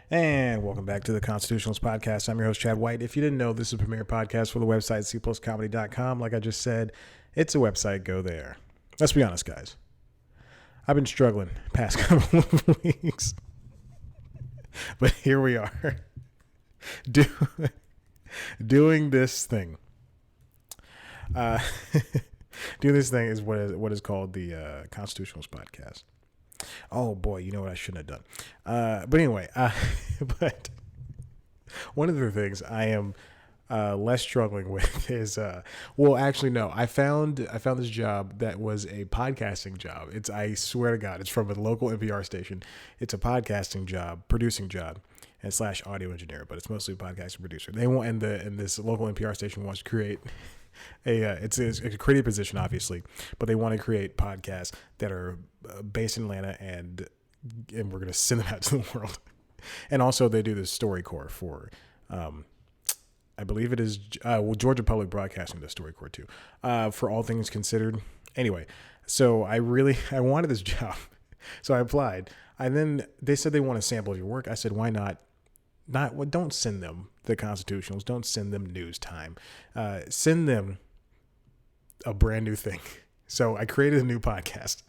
And welcome back to the Constitutionalist Podcast. I'm your host, Chad White. If you didn't know, this is a premier podcast for the website, cpluscomedy.com. Like I just said, it's a website. Go there. Let's be honest, guys. I've been struggling past couple of weeks. But here we are. Doing this thing. Doing this thing is what is called the Constitutionalist Podcast. Oh boy, you know what I shouldn't have done. But anyway, but one of the things I am less struggling with is actually no, I found this job that was a podcasting job. I swear to God, it's from a local NPR station. It's a podcasting job, producing job, and / audio engineer, but it's mostly a podcast producer. They want and this local NPR station wants to create it's a creative position, obviously, but they want to create podcasts that are based in Atlanta, and we're going to send them out to the world. And also, they do the StoryCorps for, I believe it is Georgia Public Broadcasting does StoryCorps too, for All Things Considered. Anyway, so I wanted this job, so I applied. And then they said they want a sample of your work. I said, why not? Don't send them the Constitutionals. Don't send them news time. Send them a brand new thing. So I created a new podcast.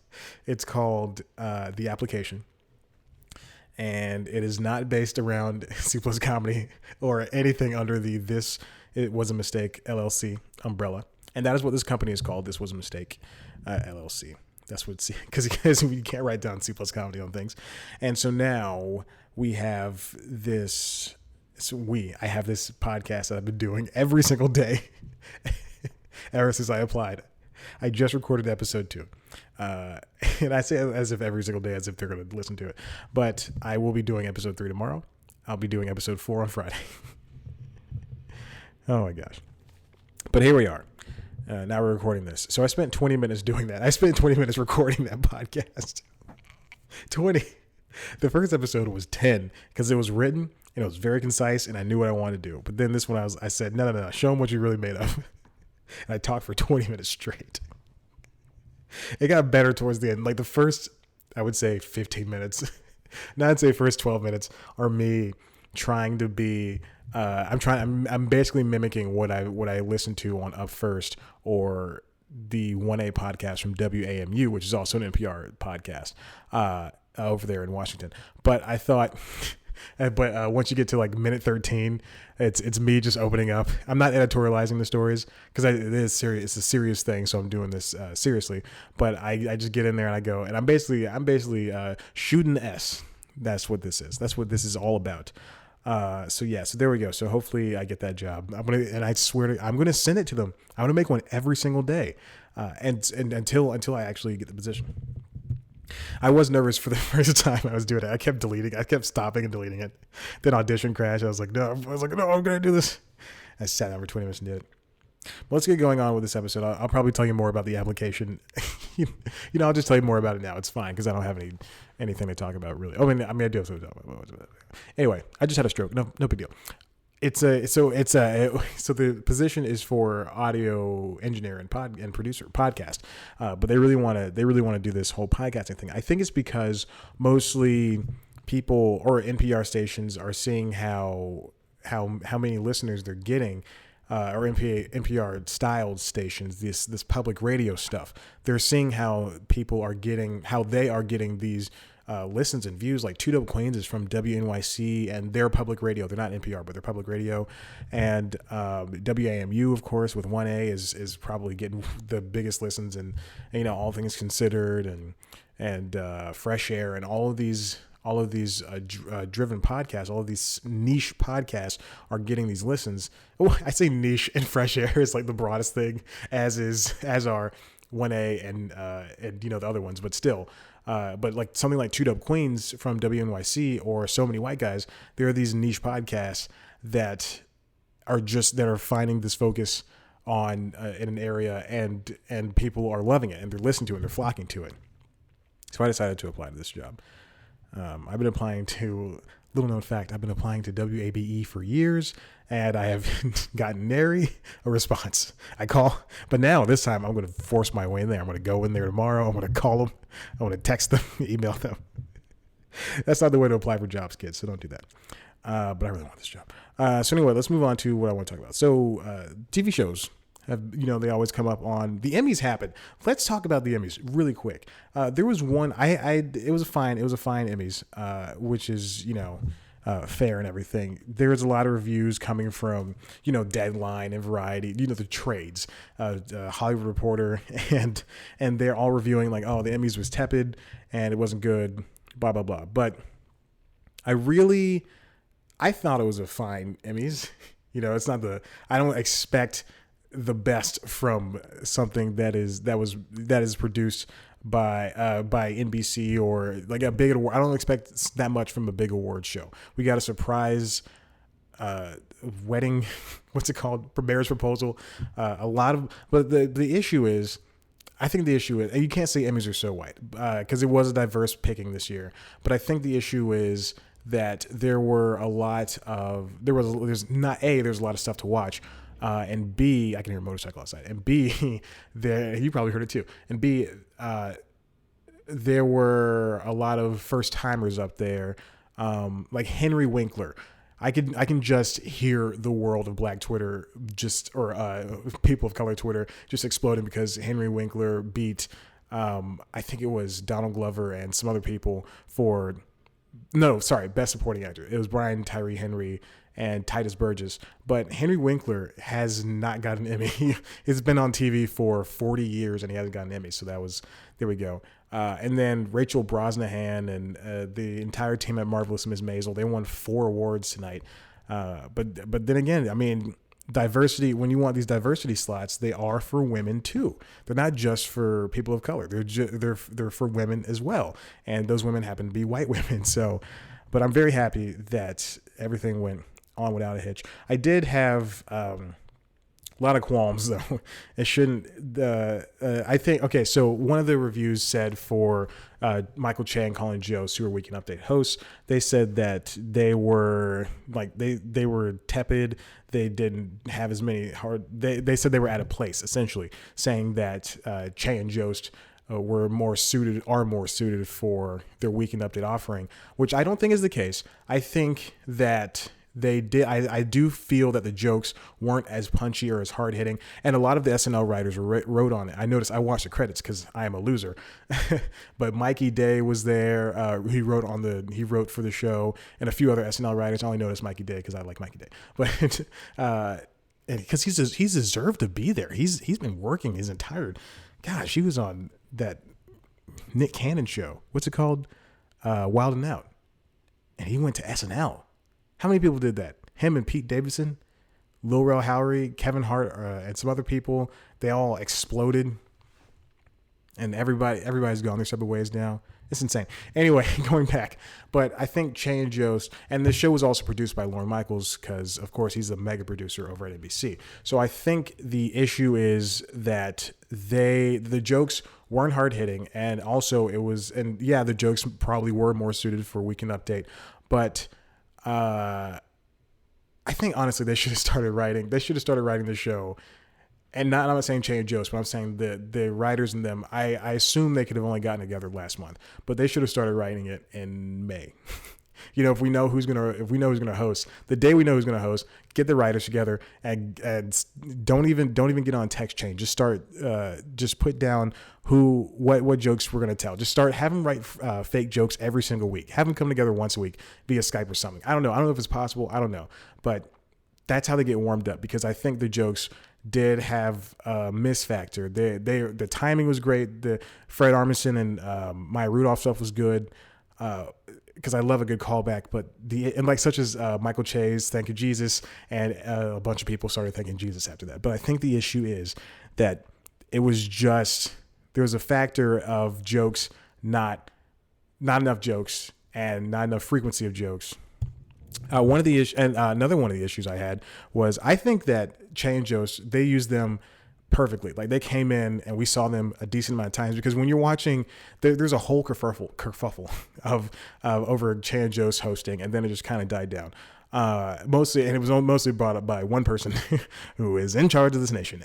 It's called The Application. And it is not based around C Plus Comedy or anything under the It Was a Mistake LLC umbrella. And that is what this company is called. This Was a Mistake LLC. That's what, because you can't write down C Plus Comedy on things. And so now we have this, I have this podcast that I've been doing every single day ever since I applied. I just recorded episode 2. And I say as if every single day, as if they're going to listen to it. But I will be doing episode 3 tomorrow. I'll be doing episode 4 on Friday. Oh my gosh. But here we are. Now we're recording this. So I spent 20 minutes doing that. I spent 20 minutes recording that podcast. 20. The first episode was 10 because it was written and it was very concise and I knew what I wanted to do. But then this one I said, no. Show them what you're really made of. And I talked for 20 minutes straight. It got better towards the end. Like the first, I would say 15 minutes. Now I'd say first 12 minutes are me trying to be I'm basically mimicking what I listen to on Up First or the 1A podcast from WAMU, which is also an NPR podcast over there in Washington. But I thought, once you get to like minute 13, it's me just opening up. I'm not editorializing the stories because it is serious. It's a serious thing, so I'm doing this seriously. But I just get in there and I go, and I'm basically shooting S. That's what this is. That's what this is all about. So there we go. So hopefully I get that job. I swear I'm going to send it to them. I'm going to make one every single day. And until I actually get the position. I was nervous for the first time I was doing it. I kept deleting. I kept stopping and deleting it. Then audition crashed. I was like, no, I'm going to do this. I sat down for 20 minutes and did it. But let's get going on with this episode. I'll probably tell you more about the application. I'll just tell you more about it now. It's fine because I don't have anything to talk about really. I do have something to talk about. Anyway, I just had a stroke. No big deal. So the position is for audio engineer and producer podcast, but they really want to do this whole podcasting thing. I think it's because mostly people or NPR stations are seeing how many listeners they're getting. Or NPR styled stations, this public radio stuff. They're seeing how they are getting these listens and views. Like Two Dope Queens is from WNYC and their public radio. They're not NPR, but they're public radio. And WAMU, of course, with 1A is probably getting the biggest listens. And All Things Considered and Fresh Air and all of these driven podcasts, all of these niche podcasts are getting these listens. Oh, I say niche and Fresh Air is like the broadest thing, as are 1A and the other ones, but still. But like something like Two Dope Queens from WNYC or So Many White Guys, there are these niche podcasts that are finding this focus on in an area and people are loving it and they're listening to it and they're flocking to it. So I decided to apply to this job. I've been applying to, little known fact, I've been applying to WABE for years and I have gotten nary a response. But now this time I'm going to force my way in there. I'm going to go in there tomorrow. I'm going to call them. I'm going to text them, email them. That's not the way to apply for jobs, kids. So don't do that. But I really want this job. So anyway, let's move on to what I want to talk about. So TV shows have, they always come up on the Emmys happen. Let's talk about the Emmys really quick. There was one, it was a fine Emmys, which is, fair and everything. There's a lot of reviews coming from, Deadline and Variety, the trades, Hollywood Reporter, and they're all reviewing like, oh, the Emmys was tepid and it wasn't good, blah, blah, blah. But I thought it was a fine Emmys. It's not I don't expect the best from something that is produced by NBC or like a big award. I don't expect that much from a big award show. We got a surprise wedding, what's it called? Marriage proposal. But the issue is, I think the issue is, and you can't say Emmys are so white because it was a diverse picking this year. But I think the issue is that there's a lot of stuff to watch. And B, I can hear a motorcycle outside. And B, you probably heard it too. And B, there were a lot of first timers up there, like Henry Winkler. I can just hear the world of Black Twitter or people of color Twitter just exploding because Henry Winkler beat, I think it was Donald Glover and some other people Best Supporting Actor. It was Brian Tyree Henry and Titus Burgess. But Henry Winkler has not got an Emmy. He's been on TV for 40 years and he hasn't got an Emmy. So there we go. And then Rachel Brosnahan and the entire team at Marvelous Miss Maisel, they won 4 awards tonight. But then again, I mean, diversity, when you want these diversity slots, they are for women too. They're not just for people of color. They're for women as well. And those women happen to be white women. So, but I'm very happy that everything went on without a hitch. I did have a lot of qualms though. It shouldn't. I think okay. So one of the reviews said for Michael Che and Colin Jost, who are Weekend Update hosts, they said that they were like they were tepid. They didn't have as many hard. They said they were out of place, essentially saying that Che and Jost are more suited for their Weekend Update offering, which I don't think is the case. I think that they did. I do feel that the jokes weren't as punchy or as hard hitting, and a lot of the SNL writers wrote on it. I noticed. I watched the credits because I am a loser, but Mikey Day was there. He wrote for the show, and a few other SNL writers. I only noticed Mikey Day because I like Mikey Day, but because he's deserved to be there. He's been working his entire. Gosh, he was on that Nick Cannon show. What's it called? Wild and Out, and he went to SNL. How many people did that? Him and Pete Davidson, Lil Rel Howery, Kevin Hart, and some other people. They all exploded, and everybody's gone their separate ways now. It's insane. Anyway, going back, but I think Che and Jost, and the show was also produced by Lorne Michaels because, of course, he's a mega producer over at NBC. So I think the issue is that the jokes weren't hard hitting, and also the jokes probably were more suited for Weekend Update, but. I think honestly they should have started writing the show, and I'm not saying Che and Jost, but I'm saying the writers in them. I assume they could have only gotten together last month, but they should have started writing it in May. If we know who's gonna host, the day we know who's gonna host, get the writers together and don't even get on text chain. Just start, just put down what jokes we're gonna tell. Just start, have them write fake jokes every single week. Have them come together once a week via Skype or something. I don't know if it's possible. I don't know, but that's how they get warmed up because I think the jokes did have a miss factor. The timing was great. The Fred Armisen and Maya Rudolph stuff was good. Because I love a good callback, but such as Michael Che's "Thank You Jesus," and a bunch of people started thanking Jesus after that. But I think the issue is that it was just there was a factor of jokes, not enough jokes, and not enough frequency of jokes. One of the another one of the issues I had was I think that Che and Jost, they used them perfectly. Like they came in and we saw them a decent amount of times because when you're watching, there's a whole kerfuffle of over Che and Jost hosting, and then it just kind of died down. It was mostly brought up by one person who is in charge of this nation,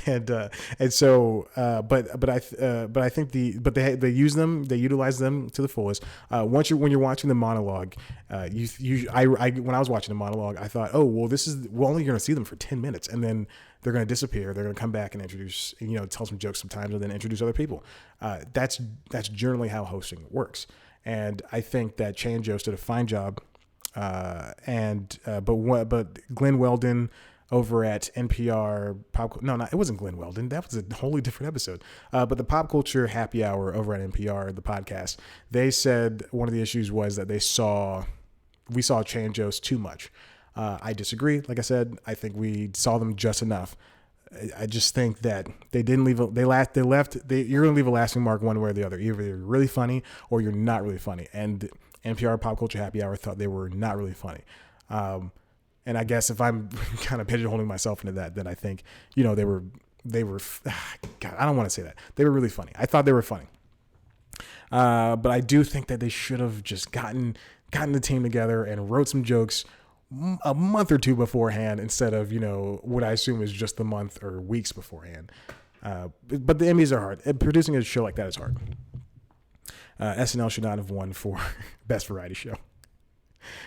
And so but I think they utilize them to the fullest. When you're watching the monologue, when I was watching the monologue, I thought, oh well, we're only going to see them for 10 minutes, and then they're going to disappear. They're going to come back and introduce, tell some jokes sometimes, and then introduce other people. That's generally how hosting works, and I think that Che and Jost did a fine job. But Glenn Weldon over at NPR it wasn't Glenn Weldon. That was a wholly different episode. But the Pop Culture Happy Hour over at NPR, the podcast, they said one of the issues was that we saw Che and Jost too much. I disagree. Like I said, I think we saw them just enough. I just think that they didn't leave. You're going to leave a lasting mark one way or the other. Either you're really funny or you're not really funny. And NPR Pop Culture Happy Hour thought they were not really funny. And I guess if I'm kind of pigeonholing myself into that, then I think, they were, God, I don't want to say that. They were really funny. I thought they were funny. But I do think that they should have just gotten the team together and wrote some jokes a month or two beforehand instead of, what I assume is just the month or weeks beforehand. But the Emmys are hard. And producing a show like that is hard. SNL should not have won for Best Variety Show.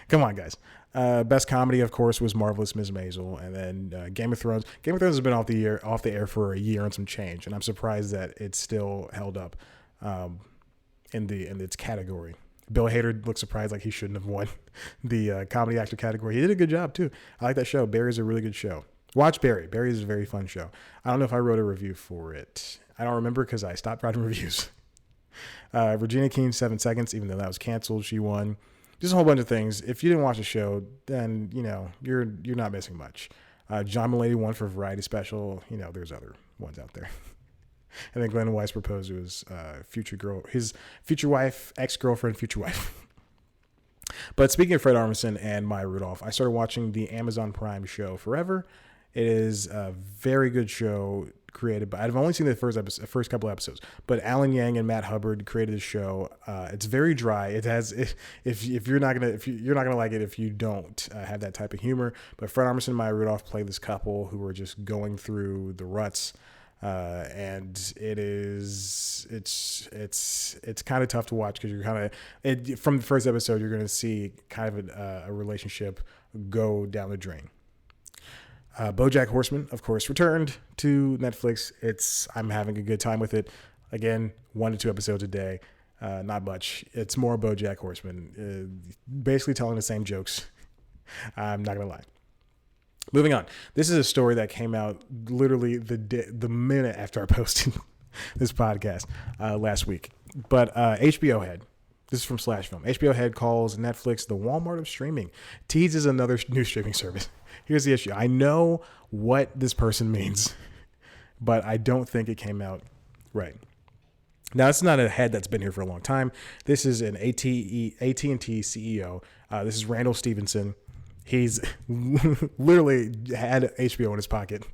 Come on, guys. Best comedy, of course, was Marvelous Ms. Maisel, and then Game of Thrones. Game of Thrones has been off the air for a year and some change, and I'm surprised that it's still held up in its category. Bill Hader looked surprised, like he shouldn't have won the comedy actor category. He did a good job too. I like that show. Barry's a really good show. Watch Barry. Barry is a very fun show. I don't know if I wrote a review for it. I don't remember because I stopped writing reviews. Regina King, 7 Seconds, even though that was canceled, she won. Just a whole bunch of things. If you didn't watch the show, then you're not missing much. John Mulaney won for Variety Special. There's other ones out there. And then Glenn Weiss proposed to his his future wife, ex-girlfriend, future wife. But speaking of Fred Armisen and Maya Rudolph, I started watching the Amazon Prime show Forever. It is a very good show created by, I've only seen the first couple episodes, but Alan Yang and Matt Hubbard created this show. It's very dry. It has, if you're not gonna like it if you don't have that type of humor. But Fred Armisen and Maya Rudolph play this couple who are just going through the ruts, and it's kind of tough to watch because you're kind of from the first episode you're going to see kind of a relationship go down the drain. BoJack Horseman, of course, returned to Netflix. I'm having a good time with it. Again, 1 to 2 episodes a day. Not much. It's more BoJack Horseman, basically telling the same jokes. I'm not gonna lie. Moving on. This is a story that came out literally the minute after I posted this podcast last week. But HBO Head. This is from Slash Film. HBO Head calls Netflix the Walmart of streaming. Teases another new streaming service. Here's the issue. I know what this person means, but I don't think it came out right. Now, it's not a head that's been here for a long time. This is an AT&T CEO. This is Randall Stevenson. He's literally had HBO in his pocket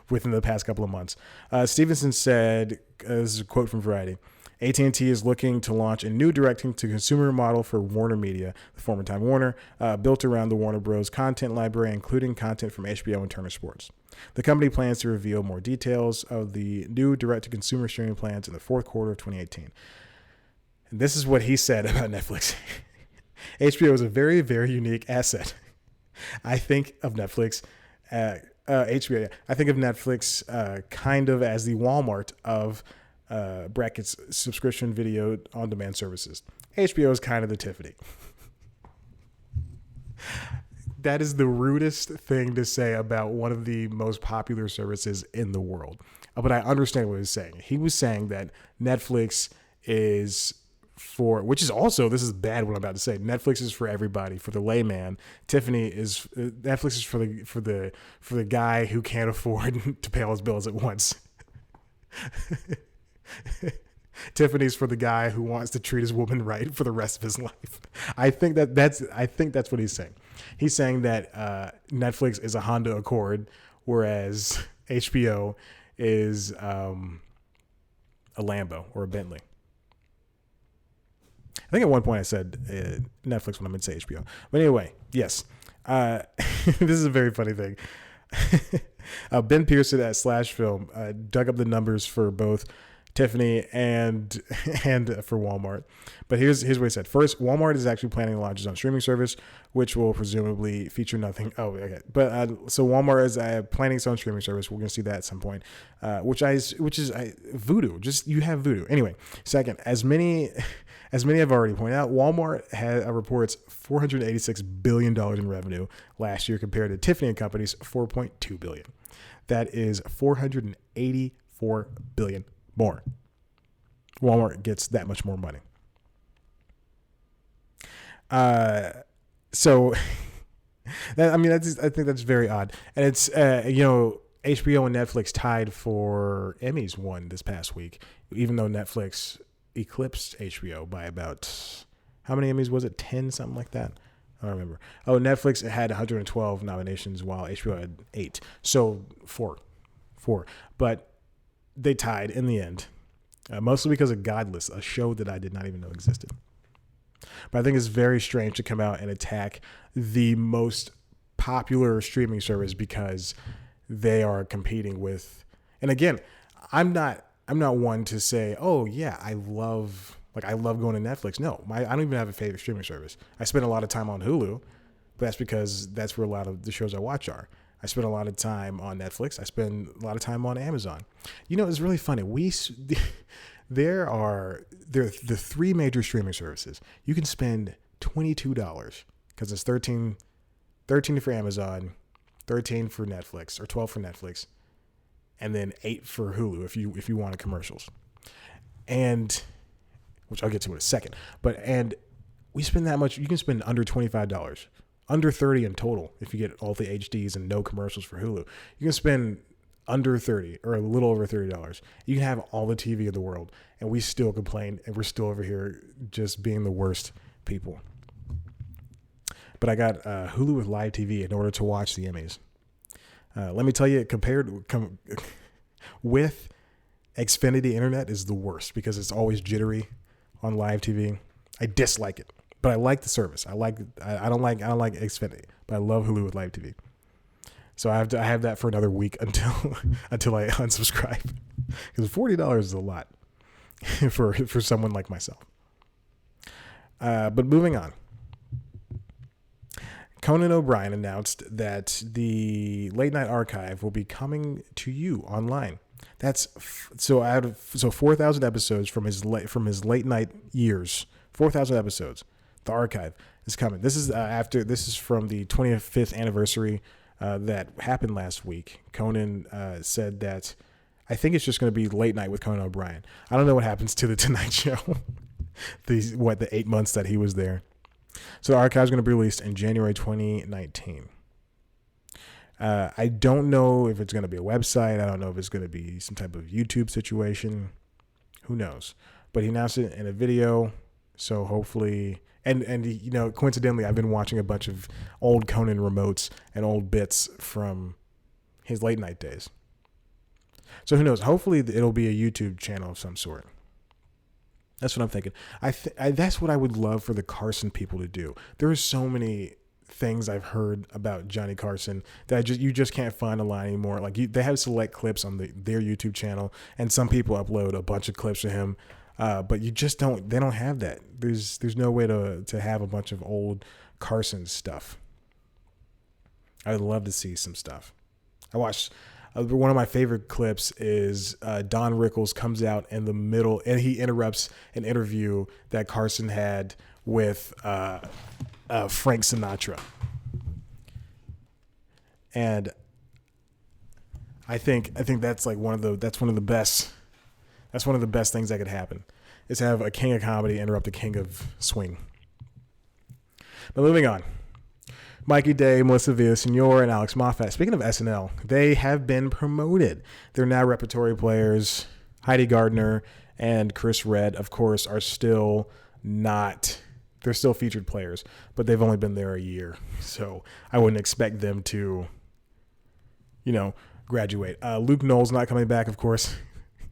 within the past couple of months. Stevenson said, this is a quote from Variety, AT&T is looking to launch a new direct-to-consumer model for Warner Media, the former Time Warner, built around the Warner Bros. Content library, including content from HBO and Turner Sports. The company plans to reveal more details of the new direct-to-consumer streaming plans in the fourth quarter of 2018. And this is what he said about Netflix. HBO is a very, very unique asset. I think of Netflix, HBO. I think of Netflix kind of as the Walmart of brackets subscription video on demand services. HBO is kind of the Tiffany. That is the rudest thing to say about one of the most popular services in the world. But I understand what he was saying. He was saying that Netflix is for, which is also, this is bad what I'm about to say. Netflix is for everybody, for the layman. Netflix is for the guy who can't afford to pay all his bills at once. Tiffany's for the guy who wants to treat his woman right for the rest of his life. I think that's what he's saying. He's saying that Netflix is a Honda Accord, whereas HBO is a Lambo or a Bentley. I think at one point I said Netflix when I meant to say HBO. But anyway, yes. This is a very funny thing. Ben Pearson at Slash Film dug up the numbers for both Tiffany and for Walmart. But here's what he said. First, Walmart is actually planning to launch its own streaming service, which will presumably feature nothing. Oh, okay. But so Walmart is planning its own streaming service. We're gonna see that at some point. Which is Vudu. Just you have Vudu. Anyway, second, as many have already pointed out, Walmart reports $486 billion in revenue last year compared to Tiffany and Company's $4.2 billion. That is $484 billion more. Walmart gets that much more money. So I think that's very odd. And it's, HBO and Netflix tied for Emmys won this past week, even though Netflix eclipsed HBO by about, how many Emmys was it? 10, something like that. I don't remember. Oh, Netflix had 112 nominations while HBO had 8. So four. But they tied in the end, mostly because of Godless, a show that I did not even know existed. But I think it's very strange to come out and attack the most popular streaming service because they are competing with. And again, I'm not one to say, oh yeah, I love going to Netflix. No, I don't even have a favorite streaming service. I spend a lot of time on Hulu, but that's because that's where a lot of the shows I watch are. I spend a lot of time on Netflix. I spend a lot of time on Amazon. It's really funny. There are the three major streaming services. You can spend $22 because it's 13 for Amazon, 13 for Netflix, or 12 for Netflix, and then 8 for Hulu if you want commercials. And which I'll get to in a second. And we spend that much. You can spend under $25. Under 30 in total if you get all the HDs and no commercials for Hulu. You can spend under 30 or a little over $30. You can have all the TV in the world, and we still complain, and we're still over here just being the worst people. But I got Hulu with live TV in order to watch the Emmys. Let me tell you, with Xfinity Internet is the worst because it's always jittery on live TV. I dislike it. But I like the service. I don't like Xfinity, but I love Hulu with live TV. So I have that for another week until I unsubscribe, because $40 is a lot for someone like myself. But moving on, Conan O'Brien announced that the Late Night Archive will be coming to you online. That's so 4,000 episodes from his late night years. 4,000 episodes. The archive is coming. This is from the 25th anniversary that happened last week. Conan said that I think it's just going to be late night with Conan O'Brien. I don't know what happens to the Tonight Show. the 8 months that he was there. So the archive is going to be released in January 2019. I don't know if it's going to be a website. I don't know if it's going to be some type of YouTube situation. Who knows? But he announced it in a video. So hopefully, and coincidentally, I've been watching a bunch of old Conan remotes and old bits from his late night days. So who knows? Hopefully it'll be a YouTube channel of some sort. That's what I'm thinking. That's what I would love for the Carson people to do. There are so many things I've heard about Johnny Carson that you just can't find online anymore. Like they have select clips on their YouTube channel, and some people upload a bunch of clips of him. But you just don't. They don't have that. There's no way to have a bunch of old Carson stuff. I would love to see some stuff. I watched one of my favorite clips is Don Rickles comes out in the middle and he interrupts an interview that Carson had with Frank Sinatra, and I think that's like one of the best. That's one of the best things that could happen, is to have a king of comedy interrupt the king of swing. But moving on. Mikey Day, Melissa Villaseñor, and Alex Moffat. Speaking of SNL, they have been promoted. They're now repertory players. Heidi Gardner and Chris Redd, of course, are still not... They're still featured players, but they've only been there a year. So I wouldn't expect them to, graduate. Luke Knoll's not coming back, of course.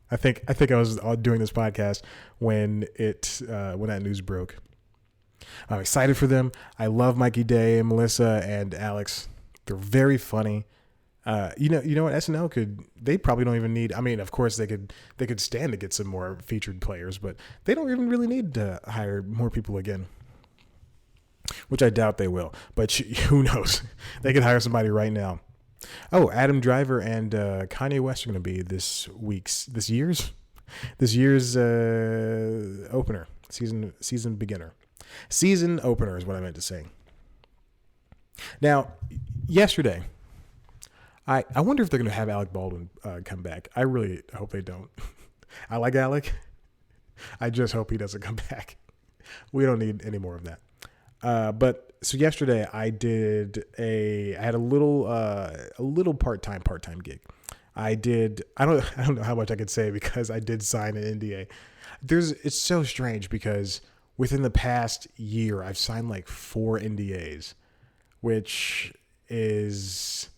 I think I was doing this podcast when that news broke. I'm excited for them. I love Mikey Day and Melissa and Alex. They're very funny. You know what? SNL they probably don't even need. I mean, of course they could stand to get some more featured players, but they don't even really need to hire more people again, which I doubt they will. But who knows? They could hire somebody right now. Oh, Adam Driver and Kanye West are going to be this year's opener, season beginner. Season opener is what I meant to say. Now, yesterday, I wonder if they're going to have Alec Baldwin come back. I really hope they don't. I like Alec. I just hope he doesn't come back. We don't need any more of that. But so yesterday I had a little part-time gig. I don't know how much I could say because I did sign an NDA. It's so strange because within the past year I've signed like 4 NDAs, which is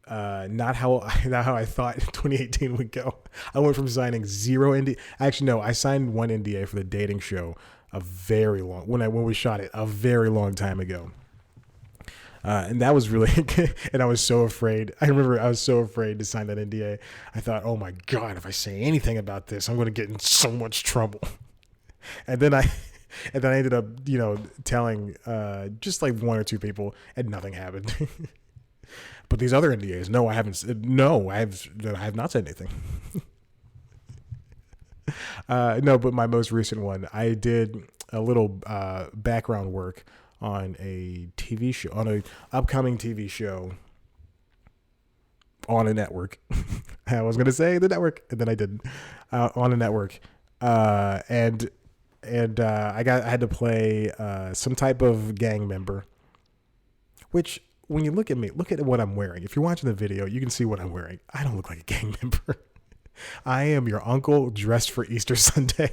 not how I thought 2018 would go. I went from signing 0 NDA. Actually, no, I signed 1 NDA for the dating show when we shot it a very long time ago. And that was really, and I was so afraid. I remember I was so afraid to sign that NDA. I thought, oh my God, if I say anything about this, I'm going to get in so much trouble. And then I ended up, telling just like 1 or 2 people, and nothing happened. But these other NDAs, no, I haven't. No, I have not said anything. No, but my most recent one, I did a little background work on a TV show, on an upcoming TV show on a network. I was going to say the network, and then I didn't. On a network, and I had to play some type of gang member, which when you look at me, look at what I'm wearing. If you're watching the video, you can see what I'm wearing. I don't look like a gang member. I am your uncle dressed for Easter Sunday.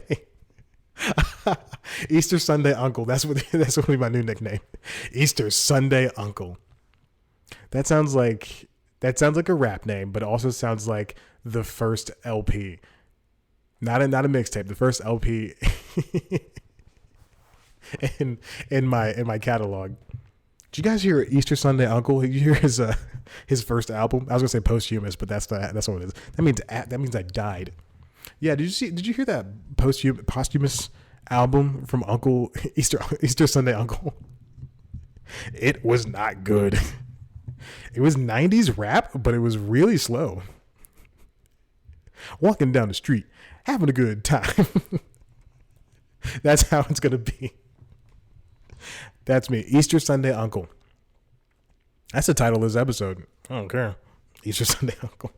Easter Sunday Uncle. That's what will be my new nickname. Easter Sunday Uncle. That sounds like a rap name, but it also sounds like the first LP. Not a mixtape. The first LP in my catalog. Did you guys hear Easter Sunday Uncle? Did you hear his first album? I was gonna say posthumous, but that's what it is. That means I died. Yeah, did you hear that posthumous album from Uncle Easter Sunday Uncle? It was not good. It was 90s rap, but it was really slow. Walking down the street, having a good time. That's how it's gonna be. That's me, Easter Sunday Uncle. That's the title of this episode. I don't care. Easter Sunday Uncle.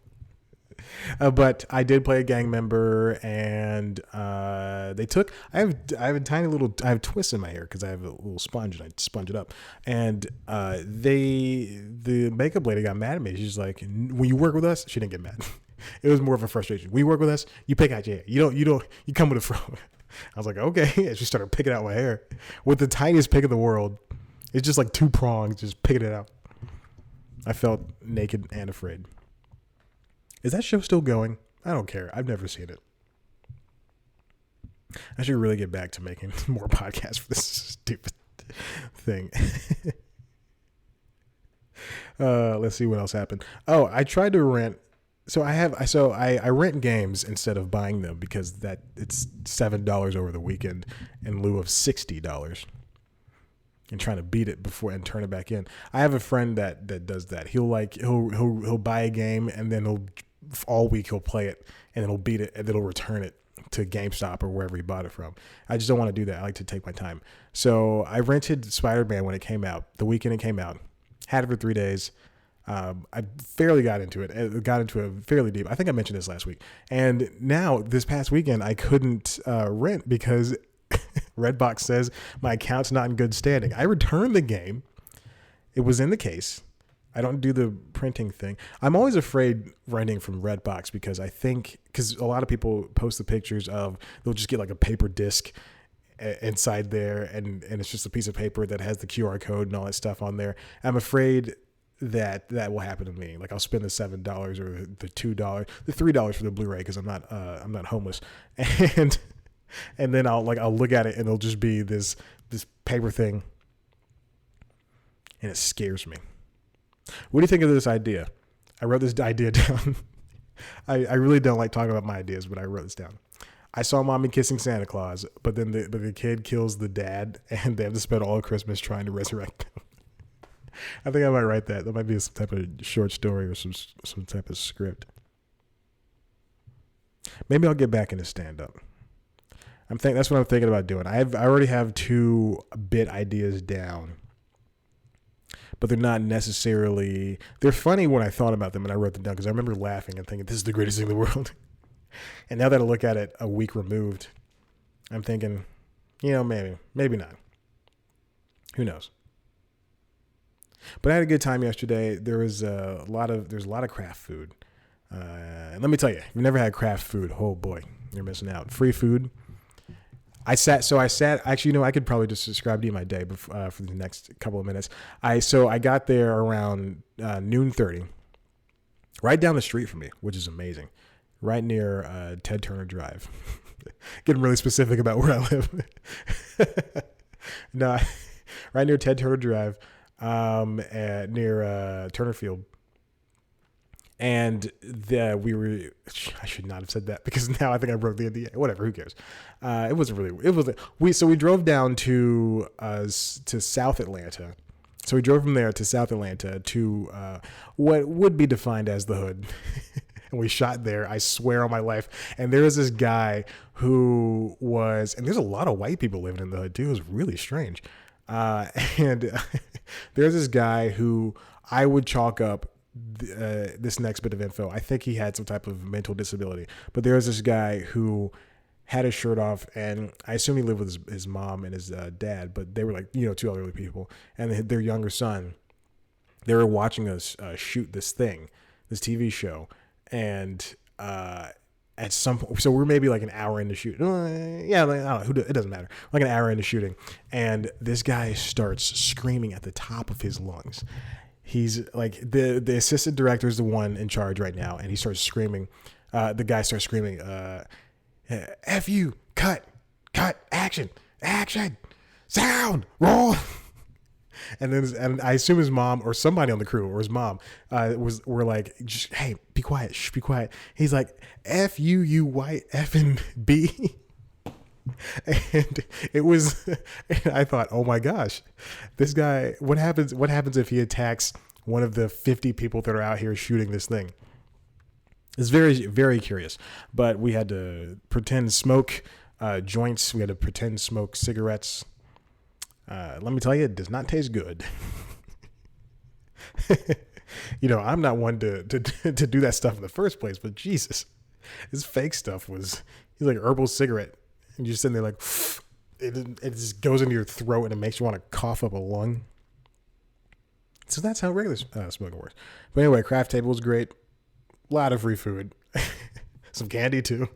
But I did play a gang member, and I have twists in my hair because I have a little sponge, and I sponge it up. And the makeup lady got mad at me. She's like, when you work with us, she didn't get mad. It was more of a frustration. When you work with us, you pick out your hair. You come with a fro. I was like, okay. And she started picking out my hair with the tiniest pick in the world. It's just like 2 prongs, just picking it out. I felt naked and afraid. Is that show still going? I don't care. I've never seen it. I should really get back to making more podcasts for this stupid thing. Let's see what else happened. Oh, I tried to rent. So I rent games instead of buying them because it's $7 over the weekend in lieu of $60, and trying to beat it before and turn it back in. I have a friend that does that. He'll buy a game, and then all week he'll play it, and then he'll beat it, and then he'll return it to GameStop or wherever he bought it from. I just don't want to do that. I like to take my time. So I rented Spider-Man when it came out, the weekend it came out. Had it for 3 days. I fairly got into it. It got into it fairly deep. I think I mentioned this last week. And now this past weekend I couldn't rent because Redbox says my account's not in good standing. I returned the game. It was in the case. I don't do the printing thing. I'm always afraid renting from Redbox because because a lot of people post the pictures of, they'll just get like a paper disc inside there, and it's just a piece of paper that has the QR code and all that stuff on there. I'm afraid that will happen to me. Like I'll spend the $7 or the $2, the $3 for the Blu-ray because I'm not homeless, and then I'll look at it and it'll just be this paper thing, and it scares me. What do you think of this idea? I wrote this idea down. I really don't like talking about my ideas, but I wrote this down. I saw mommy kissing Santa Claus, but then the kid kills the dad, and they have to spend all of Christmas trying to resurrect him. I think I might write that. That might be some type of short story or some type of script. Maybe I'll get back into stand-up. That's what I'm thinking about doing. I already have 2 bit ideas down, but they're not necessarily. They're funny when I thought about them and I wrote them down because I remember laughing and thinking this is the greatest thing in the world. And now that I look at it a week removed, I'm thinking, maybe not. Who knows? But I had a good time yesterday. There's a lot of craft food. And let me tell you, if you've never had craft food, oh boy, you're missing out. Free food. I sat, actually, I could probably just describe to you my day for the next couple of minutes. I got there around noon 30, right down the street from me, which is amazing. Right near Ted Turner Drive. Getting really specific about where I live. No, right near Ted Turner Drive, near Turner Field. And I should not have said that because now I think I broke the NDA. Whatever, who cares? We drove down to South Atlanta. So we drove from there to South Atlanta to what would be defined as the hood. And we shot there, I swear on my life. And there was this guy and there's a lot of white people living in the hood too. It was really strange. And there's this guy who I would chalk up this next bit of info. I think he had some type of mental disability, but there was this guy who had his shirt off, and I assume he lived with his mom and his dad, but they were like, 2 elderly people, and their younger son. They were watching us shoot this TV show, and at some point, so we're maybe like an hour into shooting. I don't know, it doesn't matter. Like an hour into shooting, and this guy starts screaming at the top of his lungs. He's like the assistant director is the one in charge right now, and he starts screaming. The guy starts screaming, "F you, cut, action, sound, roll." And I assume his mom or somebody on the crew or his mom were like, just, "Hey, be quiet, be quiet." He's like, "F you, you white effing B." And it was, and I thought, oh my gosh, this guy, what happens if he attacks one of the 50 people that are out here shooting this thing? It's very, very curious. But we had to pretend smoke joints. We had to pretend smoke cigarettes. Let me tell you, it does not taste good. I'm not one to do that stuff in the first place, but Jesus, this fake stuff he's like herbal cigarette. And you're sitting there like, it just goes into your throat and it makes you want to cough up a lung. So that's how regular smoking works. But anyway, craft table was great. A lot of free food. Some candy too.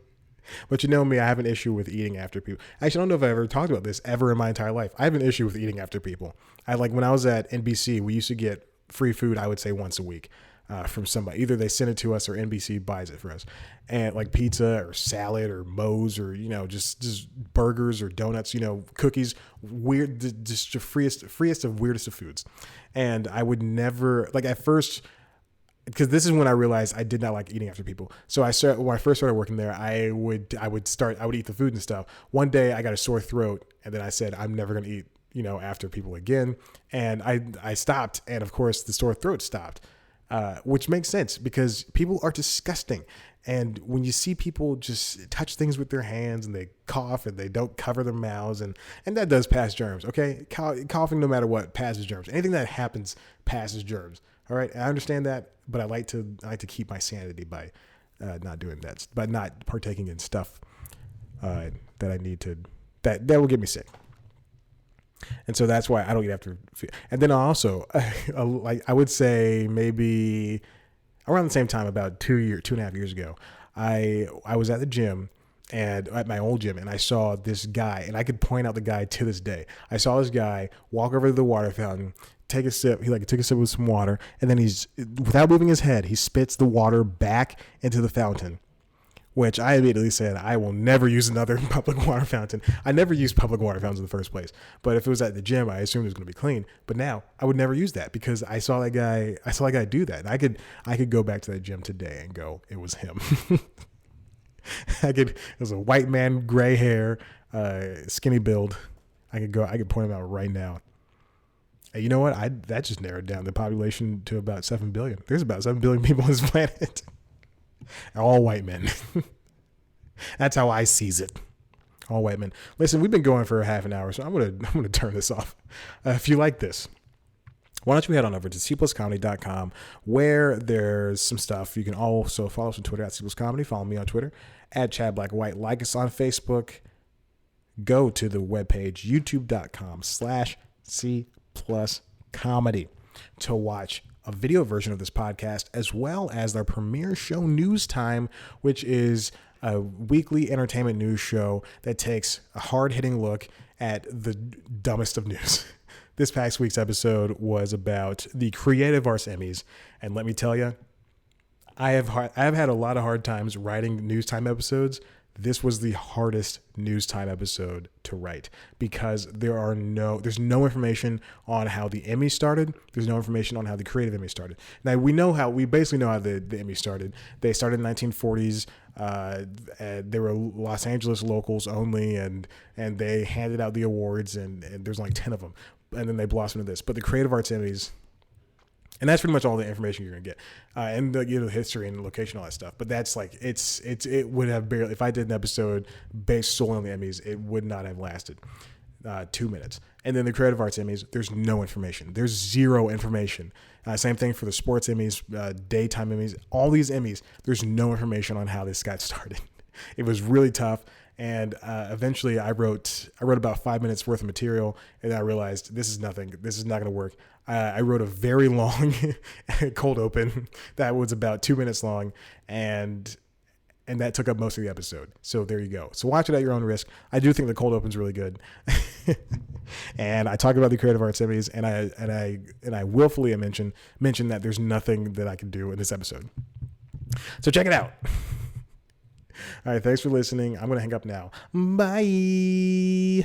But you know me, I have an issue with eating after people. Actually, I don't know if I ever talked about this ever in my entire life. I have an issue with eating after people. When I was at NBC, we used to get free food, I would say once a week. From somebody. Either they send it to us or NBC buys it for us. And like pizza or salad or Moe's or, just burgers or donuts, cookies, weird, just the freest of weirdest of foods. And I would never, like at first, because this is when I realized I did not like eating after people. So when I first started working there, I would eat the food and stuff. One day I got a sore throat and then I said, I'm never going to eat, after people again. And I stopped. And of course the sore throat stopped. Which makes sense because people are disgusting. And when you see people just touch things with their hands and they cough and they don't cover their mouths and that does pass germs. Okay. Coughing, no matter what, passes germs. Anything that happens passes germs. All right. I understand that, but I like to keep my sanity by, not doing that, by not partaking in stuff, that I need to, that will get me sick. And so that's why I don't eat after. And then also, I would say maybe around the same time, about 2.5 years ago, I was at the gym and at my old gym, and I saw this guy, and I could point out the guy to this day. I saw this guy walk over to the water fountain, take a sip. He took a sip with some water, and then without moving his head, he spits the water back into the fountain which I immediately said, I will never use another public water fountain. I never used public water fountains in the first place. But if it was at the gym, I assumed it was going to be clean. But now I would never use that because I saw that guy do that. And I could go back to that gym today and go, it was him. It was a white man, gray hair, skinny build. I could point him out right now. And you know what? That just narrowed down the population to about 7 billion. There's about 7 billion people on this planet. All white men. That's how I sees it. All white men. Listen, we've been going for a half an hour, so I'm gonna turn this off. If you like this, why don't you head on over to cpluscomedy.com where there's some stuff. You can also follow us on Twitter at cpluscomedy. Follow me on Twitter at Chad Black White. Like us on Facebook. Go to the webpage youtube.com/cpluscomedy to watch a video version of this podcast, as well as our premiere show News Time, which is a weekly entertainment news show that takes a hard-hitting look at the dumbest of news. This past week's episode was about the Creative Arts Emmys, and let me tell you, I have had a lot of hard times writing News Time episodes. This was the hardest News Time episode to write because there's no information on how the Emmy started. There's no information on how the Creative Emmy started. Now we basically know how the Emmy started. They started in the 1940s. They were Los Angeles locals only, and they handed out the awards, and there's like 10 of them, and then they blossomed into this. But the Creative Arts Emmys. And that's pretty much all the information you're gonna get, and the history and location, all that stuff. But that's like it would have barely, if I did an episode based solely on the Emmys, it would not have lasted 2 minutes. And then the Creative Arts Emmys, there's no information. There's zero information. Same thing for the Sports Emmys, Daytime Emmys, all these Emmys. There's no information on how this got started. It was really tough. And eventually I wrote about 5 minutes worth of material, and I realized this is nothing. This is not going to work. I wrote a very long cold open that was about 2 minutes long, and that took up most of the episode. So there you go. So watch it at your own risk. I do think the cold open's really good. And I talk about the Creative Arts Emmys, and I willfully mention that there's nothing that I can do in this episode. So check it out. All right, thanks for listening. I'm going to hang up now. Bye.